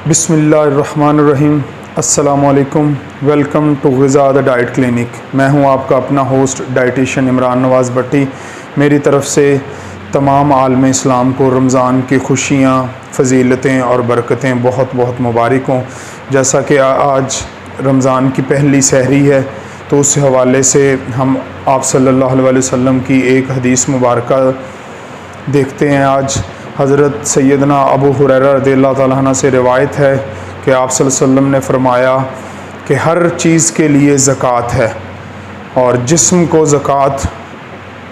बिस्मिल्लाहिर्रहमानिर्रहीम। अस्सलामुअलैकुम। Welcome to ग़िज़ा द डाइट क्लिनिक। मैं हूं आपका अपना होस्ट डाइटिशियन इमरान नवाज़ भट्टी। मेरी तरफ़ से तमाम आलम इस्लाम को रमज़ान की खुशियाँ, फ़जीलतें और बरकतें बहुत बहुत मुबारक हों। जैसा कि आज रमज़ान की पहली सहरी है, तो उस हवाले से हम आप सल्लल्लाहु अलैहि वसल्लम की एक हदीस मुबारक देखते हैं। आज हज़रत सैयदना अबू हुरैरा रज़ियल्लाहु ताला अन्हु से रिवायत है कि आप सल्लल्लाहु अलैहि वसल्लम ने फ़रमाया कि हर चीज़ के लिए ज़कात है और जिस्म को ज़कात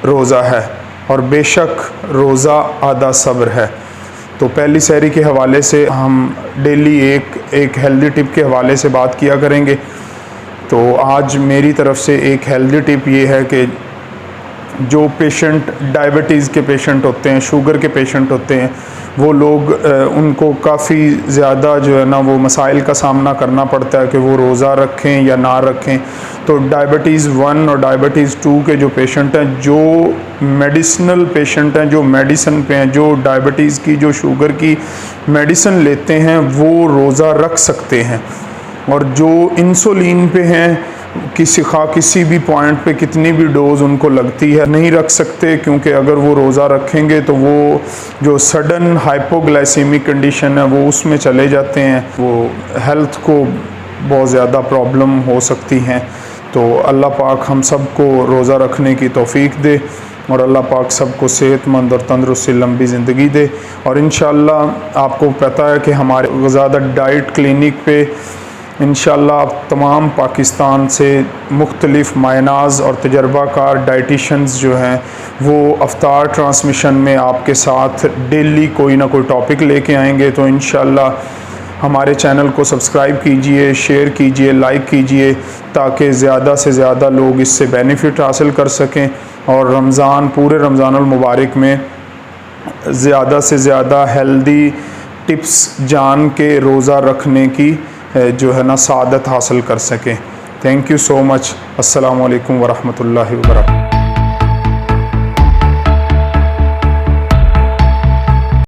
रोज़ा है और बेशक रोज़ा आधा सब्र है। तो पहली सहरी के हवाले से हम डेली एक हेल्दी टिप के हवाले से बात किया करेंगे। तो आज मेरी तरफ़ से एक हेल्दी टिप ये है कि जो पेशेंट डायबिटीज़ के पेशेंट होते हैं, शुगर के पेशेंट होते हैं, वो लोग उनको काफ़ी ज़्यादा जो है ना वो मसाइल का सामना करना पड़ता है कि वो रोज़ा रखें या ना रखें। तो डायबिटीज़ 1 और डायबिटीज़ 2 के जो पेशेंट हैं, जो मेडिसिनल पेशेंट हैं, जो मेडिसिन पे हैं, जो डायबिटीज़ की, जो शुगर की मेडिसिन लेते हैं, वो रोज़ा रख सकते हैं। और जो इंसुलिन पे हैं, किसी भी पॉइंट पे कितनी भी डोज़ उनको लगती है, नहीं रख सकते, क्योंकि अगर वो रोज़ा रखेंगे तो वो जो सडन हाइपोग्लाइसीमिक कंडीशन है वो उसमें चले जाते हैं, वो हेल्थ को बहुत ज़्यादा प्रॉब्लम हो सकती हैं। तो अल्लाह पाक हम सब को रोज़ा रखने की तौफ़ीक दे और अल्लाह पाक सबको सेहतमंद और तंदुरुस्त लंबी ज़िंदगी दे। और इंशाअल्लाह आपको पता है कि हमारे ग़िज़ा द डाइट क्लिनिक पे इंशाअल्लाह तमाम पाकिस्तान से मुख्तलिफ़ मायनाज़ और तजर्बाकार डाइटिशन्स जो हैं वो अफ्तार ट्रांसमिशन में आपके साथ डेली कोई ना कोई टॉपिक लेके आएंगे। तो इंशाअल्लाह हमारे चैनल को सब्सक्राइब कीजिए, शेयर कीजिए, लाइक कीजिए, ताकि ज़्यादा से ज़्यादा लोग इससे बेनिफिट हासिल कर सकें और पूरे रमज़ानुल मुबारक में ज़्यादा से ज़्यादा हेल्दी टिप्स जान के रोज़ा रखने की जो है ना सादत हासिल कर सकें। Thank you so much. अस्सलामु अलैकुम वरहमतुल्लाहि वबरकातुहू।